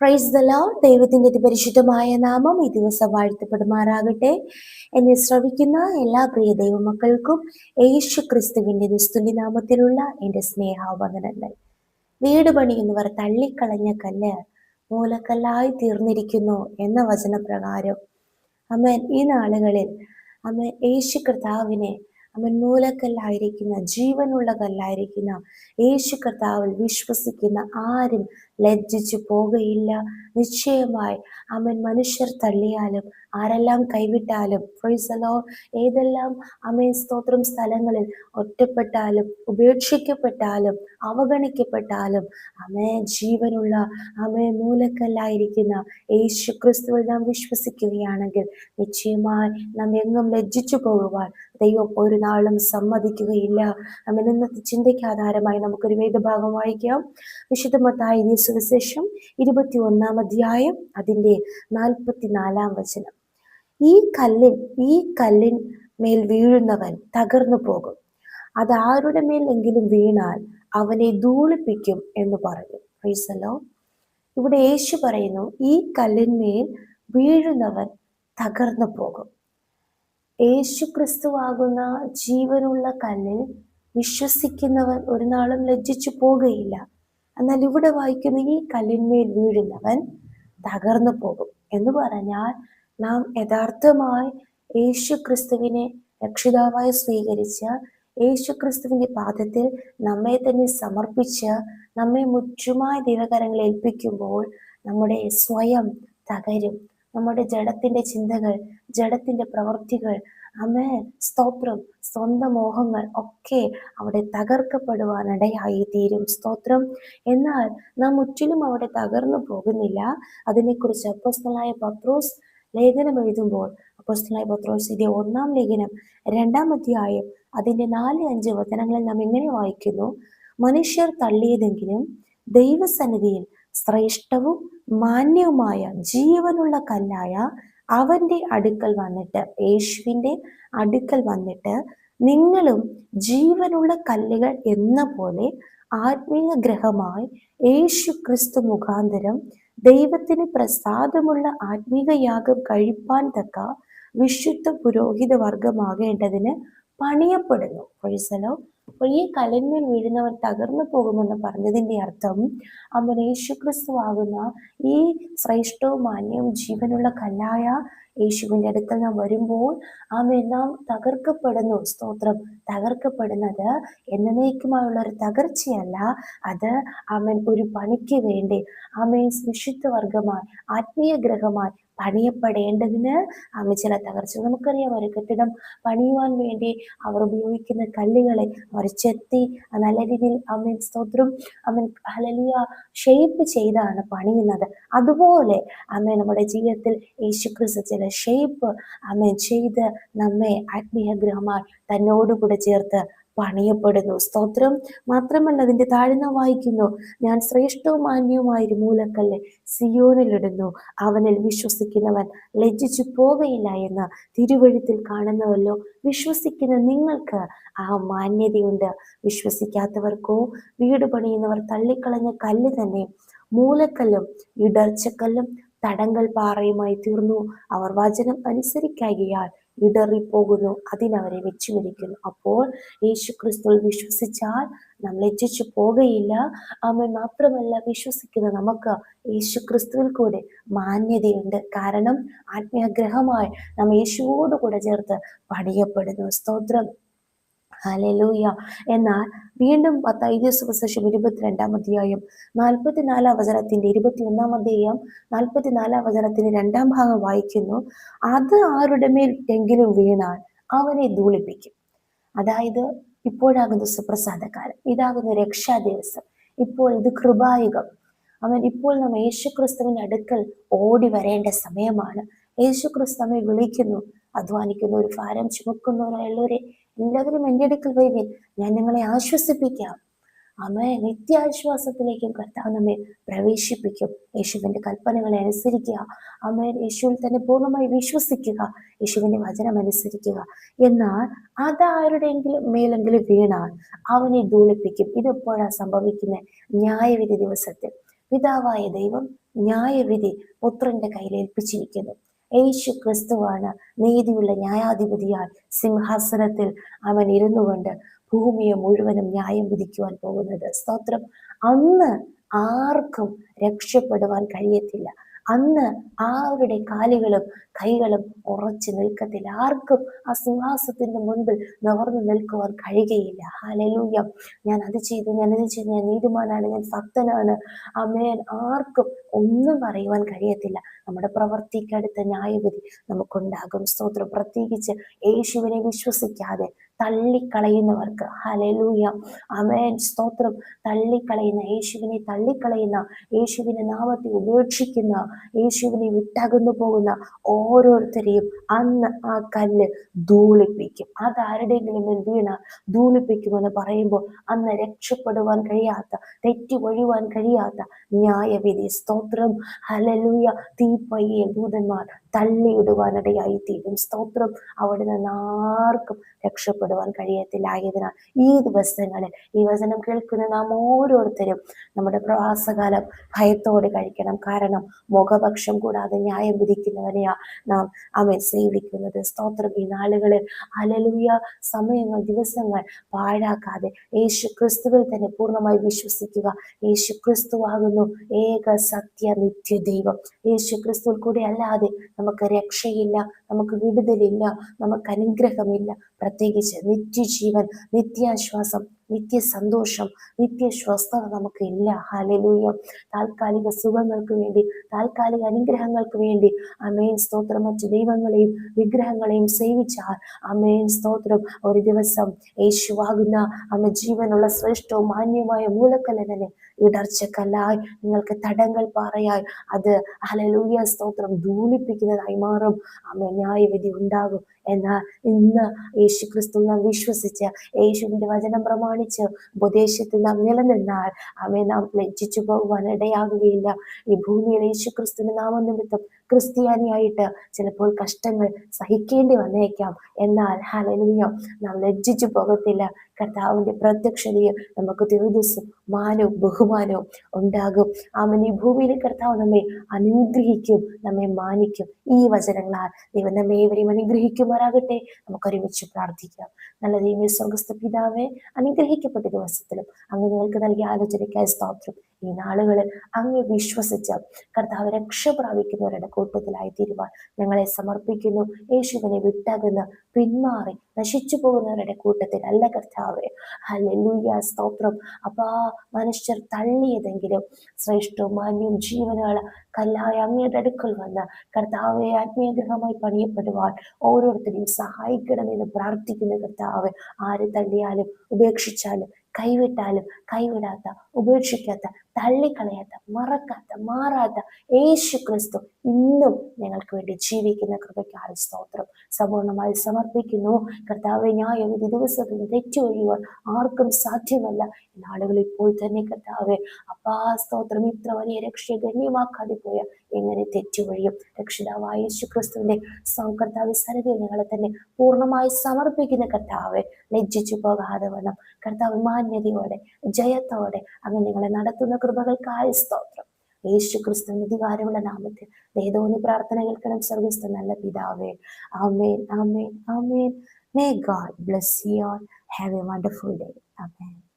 Praise the Lord. ദൈവത്തിന്റെ അതിപരിശുദ്ധമായ നാമം ഈ ദിവസം വാഴ്ത്തപ്പെടുമാറാകട്ടെ. എന്നെ ശ്രവിക്കുന്ന എല്ലാ പ്രിയ ദൈവമക്കൾക്കും യേശു ക്രിസ്തുവിന്റെ നിസ്തുല്യ നാമത്തിലുള്ള എൻ്റെ സ്നേഹാവന്ദനങ്ങൾ. വീട് പണിയുന്നവർ തള്ളിക്കളഞ്ഞ കല്ല് മൂലക്കല്ലായി തീർന്നിരിക്കുന്നു എന്ന വചനപ്രകാരം അമേൻ ഈ നാളുകളിൽ അമേൻ യേശു കർത്താവിനെ അവൻ മൂലക്കല്ലായിരിക്കുന്ന ജീവനുള്ള കല്ലായിരിക്കുന്ന യേശു കർത്താവിൽ വിശ്വസിക്കുന്ന ആരും ലജ്ജിച്ചു പോകുകയില്ല. നിശ്ചയമായി അവൻ മനുഷ്യർ തള്ളിയാലും ആരെല്ലാം കൈവിട്ടാലും ഫ്രൈസലോ ഏതെല്ലാം അമേൻ സ്തോത്രം സ്ഥലങ്ങളിൽ ഒറ്റപ്പെട്ടാലും ഉപേക്ഷിക്കപ്പെട്ടാലും അവഗണിക്കപ്പെട്ടാലും അമേ ജീവനുള്ള അമേ മൂലക്കല്ലായിരിക്കുന്ന യേശു ക്രിസ്തുവിൽ നാം വിശ്വസിക്കുകയാണെങ്കിൽ നിശ്ചയമായി നാം എങ്ങും ലജ്ജിച്ചു പോകുവാൻ ദൈവം ഒരു നാളും സമ്മതിക്കുകയില്ല. നമ്മൾ ഇന്നത്തെ ചിന്തയ്ക്ക് ആധാരമായി നമുക്കൊരു വേദഭാഗം വായിക്കാം. വിശുദ്ധ മത്തായി സുവിശേഷം 21 അധ്യായം അതിൻ്റെ 44 വചനം. ഈ കല്ലിൻ മേൽ വീഴുന്നവൻ തകർന്നു പോകും, അത് ആരുടെ മേലെങ്കിലും വീണാൽ അവനെ ധൂളിപ്പിക്കും എന്ന് പറഞ്ഞു. പ്രൈസലോ ഇവിടെ യേശു പറയുന്നു, ഈ കല്ലിന്മേൽ വീഴുന്നവൻ തകർന്നു പോകും. യേശു ക്രിസ്തുവാകുന്ന ജീവനുള്ള കല്ലിൽ വിശ്വസിക്കുന്നവൻ ഒരു നാളും ലജ്ജിച്ചു പോകുകയില്ല. എന്നാൽ ഇവിടെ വായിക്കുന്ന ഈ കല്ലിന്മേൽ വീഴുന്നവൻ തകർന്നു പോകും എന്ന് പറഞ്ഞാൽ നാം യഥാർത്ഥമായി യേശു ക്രിസ്തുവിനെ രക്ഷിതാവായി സ്വീകരിച്ച യേശു ക്രിസ്തുവിന്റെ പാദത്തിൽ നമ്മെ തന്നെ സമർപ്പിച്ച് നമ്മെ മുറ്റുമായി ദൈവകരങ്ങളിൽ ഏൽപ്പിക്കുമ്പോൾ നമ്മുടെ സ്വയം തകരും. നമ്മുടെ ജഡത്തിന്റെ ചിന്തകൾ, ജഡത്തിന്റെ പ്രവൃത്തികൾ, സ്തോത്രം, സ്വന്തം മോഹങ്ങൾ ഒക്കെ അവിടെ തകർക്കപ്പെടുവാനിടയായി തീരും. സ്തോത്രം. എന്നാൽ നാം മുற்றிലും അവിടെ തകർന്നു പോകുന്നില്ല. അതിനെക്കുറിച്ച് അപ്പോസ്തലനായ പത്രോസ് ലേഖനം എഴുതുമ്പോൾ അപ്പോസ്തലനായ പത്രോസ് എഴുതിയ 1 ലേഖനം 2 അധ്യായം അതിൻ്റെ 4-5 വചനങ്ങളിൽ നാം ഇങ്ങനെ വായിക്കുന്നു: മനുഷ്യർ തള്ളിയതെങ്കിലും ദൈവസന്നിധിയിൽ ശ്രേഷ്ഠവും മാന്യവുമായ ജീവനുള്ള കല്ലായ അവന്റെ അടുക്കൽ വന്നിട്ട്, യേശുവിന്റെ അടുക്കൽ വന്നിട്ട്, നിങ്ങളും ജീവനുള്ള കല്ലുകൾ എന്ന പോലെ ആത്മീയ ഗ്രഹമായി യേശു ക്രിസ്തു മുഖാന്തരം ദൈവത്തിന് പ്രസാദമുള്ള ആത്മീക യാഗം കഴിപ്പാൻ തക്ക വിശുദ്ധ പുരോഹിത വർഗമാകേണ്ടതിന് പണിയപ്പെടുന്നു. പ്രൈസലോ. അപ്പോൾ ഈ കല്ലിന്മേൽ വീഴുന്നവൻ തകർന്നു പോകുമെന്ന് പറഞ്ഞതിന്റെ അർത്ഥം അവൻ യേശു ക്രിസ്തു ആകുന്ന ഈ ശ്രേഷ്ഠവും മാന്യവും ജീവനുള്ള കല്ലായ യേശുവിന്റെ അടുക്കൽ നാം വരുമ്പോൾ നാം തകർക്കപ്പെടുന്നു. സ്തോത്രം. തകർക്കപ്പെടുന്നത് എന്നേക്കുമായുള്ള ഒരു തകർച്ചയല്ല, അത് ഒരു പണിക്ക് വേണ്ടി വിശുദ്ധ വർഗമായി ആത്മീയ ഗ്രഹമായി പണിയപ്പെടേണ്ടതിന് ചില തകർച്ച. നമുക്കറിയാം, ഒരു കെട്ടിടം പണിയുവാൻ വേണ്ടി അവർ ഉപയോഗിക്കുന്ന കല്ലുകളെ അവർ ചെത്തി നല്ല രീതിയിൽ സ്തോത്രം ഹല്ലേലൂയ ഷേപ്പ് ചെയ്താണ് പണിയുന്നത്. അതുപോലെ നമ്മുടെ ജീവിതത്തിൽ യേശുക്രിസ്തു ചില ഷേപ്പ് ചെയ്ത് നമ്മെ ആത്മീയ ഗ്രഹമായി തന്നോടുകൂടെ ചേർത്ത് പണിയപ്പെടുന്നു. സ്തോത്രം. മാത്രമല്ല അതിന്റെ താഴ്ന്ന വായിക്കുന്നു, ഞാൻ ശ്രേഷ്ഠവും മാന്യവുമായൊരു മൂലക്കല്ല് സിയോനിലിടുന്നു, അവനിൽ വിശ്വസിക്കുന്നവൻ ലജ്ജിച്ചു പോകയില്ല എന്ന് തിരുവഴുത്തിൽ കാണുന്നുവല്ലോ. വിശ്വസിക്കുന്ന നിങ്ങൾക്ക് ആ മാന്യതയുണ്ട്. വിശ്വസിക്കാത്തവർക്കോ വീട് പണിയുന്നവർ തള്ളിക്കളഞ്ഞ കല്ല് തന്നെ മൂലക്കല്ലും ഇടർച്ചക്കല്ലും തടങ്കൽ പാറയുമായി തീർന്നു. അവർ വചനം അനുസരിക്കായികയാൽ ഇടറിപ്പോകുന്നു, അതിനവരെ വെച്ചുമിരിക്കുന്നു. അപ്പോൾ യേശു ക്രിസ്തുവിൽ വിശ്വസിച്ചാൽ നാം ലജ്ജിച്ചു പോകുകയില്ല. മാത്രമല്ല, വിശ്വസിക്കുന്ന നമുക്ക് യേശു ക്രിസ്തുവിൽ കൂടെ മാന്യതയുണ്ട്. കാരണം ആത്മീയഗ്രഹമായി നാം യേശുവോട് കൂടെ ചേർത്ത് പണിയപ്പെടുന്നു. സ്തോത്രം. ഹല്ലേലൂയ. എന്നാൽ വീണ്ടും മത്തായി സുവിശേഷം 22 അധ്യായം 44 വചനത്തിന്റെ 21 അധ്യായം 44 വചനത്തിന്റെ 2 ഭാഗം വായിക്കുന്നു, അത് ആരുടെ മേൽ എങ്കിലും വീണാൽ അവനെ ധൂളിപ്പിക്കും. അതായത് ഇപ്പോഴാകുന്ന സുപ്രസാദകാലം, ഇതാകുന്ന രക്ഷാ ദിവസം, ഇപ്പോൾ ഇത് കൃപായുഗം. ഇപ്പോൾ നാം യേശുക്രിസ്തുവിന്റെ അടുക്കൽ ഓടി വരേണ്ട സമയമാണ്. യേശുക്രിസ്തു നമ്മെ വിളിക്കുന്നു. അധ്വാനിക്കുന്നവർ, ഭാരം ചുമക്കുന്നവരെല്ലാവരെ എല്ലാവരും എൻ്റെ അടുക്കൽ വരുവിൻ, ഞാൻ നിങ്ങളെ ആശ്വസിപ്പിക്കാം. നിത്യാശ്വാസത്തിലേക്കും കർത്താവ് നമ്മെ പ്രവേശിപ്പിക്കും. യേശുവിന്റെ കൽപ്പനകളെ അനുസരിക്കുക, യേശുവിൽ തന്നെ പൂർണ്ണമായി വിശ്വസിക്കുക, യേശുവിന്റെ വചനം അനുസരിക്കുക. എന്നാൽ അതാരുടെയെങ്കിലും മേലെങ്കിലും വീണാൽ അവനെ ധൂളിപ്പിക്കും. ഇതെപ്പോഴാണ് സംഭവിക്കുന്നത്? ന്യായവിധി ദിവസത്തിൽ. പിതാവായ ദൈവം ന്യായവിധി പുത്രന്റെ കയ്യിൽ ഏൽപ്പിച്ചിരിക്കുന്നു. യേശു ക്രിസ്തുവാണ് നീതിയുള്ള ന്യായാധിപതിയായി സിംഹാസനത്തിൽ അവൻ ഇരുന്നു കൊണ്ട് ഭൂമിയെ മുഴുവനും ന്യായം വിധിക്കുവാൻ പോകുന്നത്. സ്തോത്രം. അന്ന് ആർക്കും രക്ഷപ്പെടുവാൻ കഴിയത്തില്ല. അന്ന് ആരുടെ കാലുകളും കൈകളും ഉറച്ചു നിൽക്കത്തില്ല. ആർക്കും ആ സിംഹാസനത്തിന്റെ മുൻപിൽ നിവർന്നു നിൽക്കുവാൻ കഴിയുകയില്ല. ഹല്ലേലൂയ. ഞാൻ അത് ചെയ്തു, ഞാൻ ഇത് ചെയ്തു, ഞാൻ നീതിമാനാണ്, ഞാൻ ഭക്തനാണ്, ആമേൻ. ആർക്കും ഒന്നും പറയുവാൻ കഴിയത്തില്ല. നമ്മുടെ പ്രവർത്തിക്കടുത്ത ന്യായവിധി നമുക്കുണ്ടാകും. സ്തോത്രം. പ്രത്യേകിച്ച് യേശുവിനെ വിശ്വസിക്കാതെ തള്ളിക്കളയുന്നവർക്ക്. ഹല്ലേലൂയ. ആമേൻ. സ്തോത്രം. തള്ളിക്കളയുന്ന, യേശുവിനെ തള്ളിക്കളയുന്ന, യേശുവിന്റെ നാമത്തെ ഉപേക്ഷിക്കുന്ന, യേശുവിനെ വിട്ടകന്നു പോകുന്ന ഓരോരുത്തരെയും അന്ന് ആ കല്ല് ധൂളിപ്പിക്കും. അതാരുടെയെങ്കിലും മേൽ വീണ ധൂളിപ്പിക്കുമെന്ന് പറയുമ്പോൾ അന്ന് രക്ഷപ്പെടുവാൻ കഴിയാത്ത, തെറ്റി ഒഴിയുവാൻ കഴിയാത്ത ന്യായവിധി. സ്തോത്രം. ഹല്ലേലൂയ. തീപ്പയ്യെ ദൂതന്മാർ തള്ളിയിടുവാനിടയായി തീരും. സ്തോത്രം. അവിടെ നിന്ന് ആർക്കും രക്ഷപ്പെടുവാൻ കഴിയത്തില്ല. ആയതിനാൽ ഈ ദിവസങ്ങളിൽ ഈ വചനം കേൾക്കുന്ന നാം ഓരോരുത്തരും നമ്മുടെ പ്രവാസകാലം ഭയത്തോടെ കഴിക്കണം. കാരണം മുഖപക്ഷം കൂടാതെ ന്യായം വിധിക്കുന്നവനെയാ നാം സേവിക്കുന്നത്. സ്തോത്രം. ഈ നാളുകളിൽ ഹല്ലേലൂയ സമയങ്ങൾ, ദിവസങ്ങൾ പാഴാക്കാതെ യേശു ക്രിസ്തുവിൽ തന്നെ പൂർണ്ണമായി വിശ്വസിക്കുക. യേശു ക്രിസ്തുവാകുന്നു ഏക സത്യ നിത്യ ദൈവം. യേശു ക്രിസ്തുവിൽ കൂടെ അല്ലാതെ നമുക്ക് രക്ഷയില്ല, നമുക്ക് വിടുതലില്ല, നമുക്ക് അനുഗ്രഹമില്ല. പ്രത്യേകിച്ച് നിത്യജീവൻ, നിത്യാശ്വാസം, നിത്യസന്തോഷം, നിത്യസ്വസ്ഥത നമുക്ക് ഇല്ല. ഹല്ലേലൂയ. താൽക്കാലിക സുഖങ്ങൾക്ക് വേണ്ടി, താൽക്കാലിക അനുഗ്രഹങ്ങൾക്ക് വേണ്ടി ആമേൻ സ്തോത്രം മറ്റു ദൈവങ്ങളെയും വിഗ്രഹങ്ങളെയും സേവിച്ചാൽ ആമേൻ സ്തോത്രം ഒരു ദിവസം യേശുവാകുന്ന ജീവനുള്ള ശ്രേഷ്ഠവും മാന്യമായ മൂലക്കല്ല് തന്നെ ഇടർച്ചക്കല്ലായി നിങ്ങൾക്ക് തടങ്കൽ പാറയായി അത് ഹല്ലേലൂയ സ്തോത്രം ധൂളിപ്പിക്കുന്നതായി മാറും. ആമേൻ. ന്യായവിധി ഉണ്ടാകും. എന്നാൽ ഇന്ന് യേശു ക്രിസ്തു നാം വിശ്വസിച്ച് യേശുവിന്റെ വചനം പ്രമാണിച്ച് ഉപദേശത്തിൽ നാം നിലനിന്നാൽ നാം ലജ്ജിച്ചു പോകുവാൻ ഇടയാകുകയില്ല. ഈ ഭൂമിയിൽ യേശു ക്രിസ്തുവിന്റെ നാമനിമിത്തം ക്രിസ്ത്യാനിയായിട്ട് ചിലപ്പോൾ കഷ്ടങ്ങൾ സഹിക്കേണ്ടി വന്നേക്കാം. എന്നാൽ ഹല്ലേലൂയ നാം ലജ്ജിച്ചു പോകത്തില്ല. കർത്താവിന്റെ പ്രത്യക്ഷതയും നമുക്ക് തേജസ്സും മാനവും ബഹുമാനവും ഉണ്ടാകും. ആമേൻ. ഈ ഭൂമിയിൽ കർത്താവ് നമ്മെ അനുഗ്രഹിക്കും, നമ്മെ മാനിക്കും. ഈ വചനങ്ങളാൽ ദൈവം നമ്മെ ഏവരെയും അനുഗ്രഹിക്കുമാറാകട്ടെ. നമുക്ക് ഒരുമിച്ച് പ്രാർത്ഥിക്കാം. നല്ല ദൈവമേ, സ്വർഗ്ഗസ്ഥ പിതാവേ, അനുഗ്രഹിക്കപ്പെട്ട ദിവസത്തിലും അങ്ങ് ഞങ്ങൾക്ക് നൽകിയ ആലോചനയ്ക്കായി സ്തോത്രം. ഈ നാളുകളിൽ അങ്ങ് വിശ്വസിച്ച് കർത്താവ് രക്ഷ പ്രാപിക്കുന്നവരുടെ കൂട്ടത്തിലായി തീരുവാൻ ഞങ്ങളെ സമർപ്പിക്കുന്നു. യേശുവിനെ വിട്ടകന്ന് പിന്മാറി നശിച്ചു പോകുന്നവരുടെ കൂട്ടത്തിൽ അല്ല കർത്താവേ. ഹല്ലേലൂയ സ്തോത്രം. അപ്പാ മനുഷ്യർ തള്ളിയതെങ്കിലും ശ്രേഷ്ഠവും മാന്യവും ജീവനുള്ള കല്ലായ അങ്ങയുടെ അടുക്കൽ വന്ന് കർത്താവെ ആത്മീയഗ്രഹമായി പണിയപ്പെടുവാൻ ഓരോരുത്തരെയും സഹായിക്കണമെന്ന് പ്രാർത്ഥിക്കുന്ന കർത്താവ്. ആര് തള്ളിയാലും ഉപേക്ഷിച്ചാലും കൈവിട്ടാലും കൈവിടാത്ത, ഉപേക്ഷിക്കാത്ത, തള്ളിക്കളയാത്ത, മറക്കാത്ത, മാറാത്ത യേശു ക്രിസ്തു ഇന്നും ഞങ്ങൾക്ക് വേണ്ടി ജീവിക്കുന്ന കൃപയ്ക്കായി സ്തോത്രം സമ്പൂർണ്ണമായി സമർപ്പിക്കുന്നു. കർത്താവെ, ന്യായവിധി ദിവസത്തിൽ തെറ്റു ഒഴിയുവാൻ ആർക്കും സാധ്യമല്ല. നാളുകൾ ഇപ്പോൾ തന്നെ കർത്താവെ അപ്പാ സ്തോത്രം. ഇത്ര വലിയ രക്ഷയെ ഗണ്യമാക്കാതെ പോയ എങ്ങനെ തെറ്റുവഴിയും. രക്ഷിതാവായ യേശു ക്രിസ്തുവിന്റെ കർത്താവ് സന്നിധിയിൽ ഞങ്ങളെ തന്നെ പൂർണ്ണമായി സമർപ്പിക്കുന്ന കർത്താവെ, ലജ്ജിച്ചു പോകാതെ വണ്ണം കർത്താവ് മാന്യതയോടെ ജയത്തോടെ അങ്ങ് ഞങ്ങളെ നടത്തുന്ന കൃപകൾക്കായി സ്തോത്രം. യേശു ക്രിസ്തുവിന്റെ അധികാരമുള്ള നാമത്തിൽ ദൈവത്തോന്നി പ്രാർത്ഥന കേൾക്കണം സ്വർഗ്ഗസ്ഥ നല്ല പിതാവേ. ആമേൻ, ആമേൻ, ആമേൻ. May God bless you all. Have a wonderful day. Amen.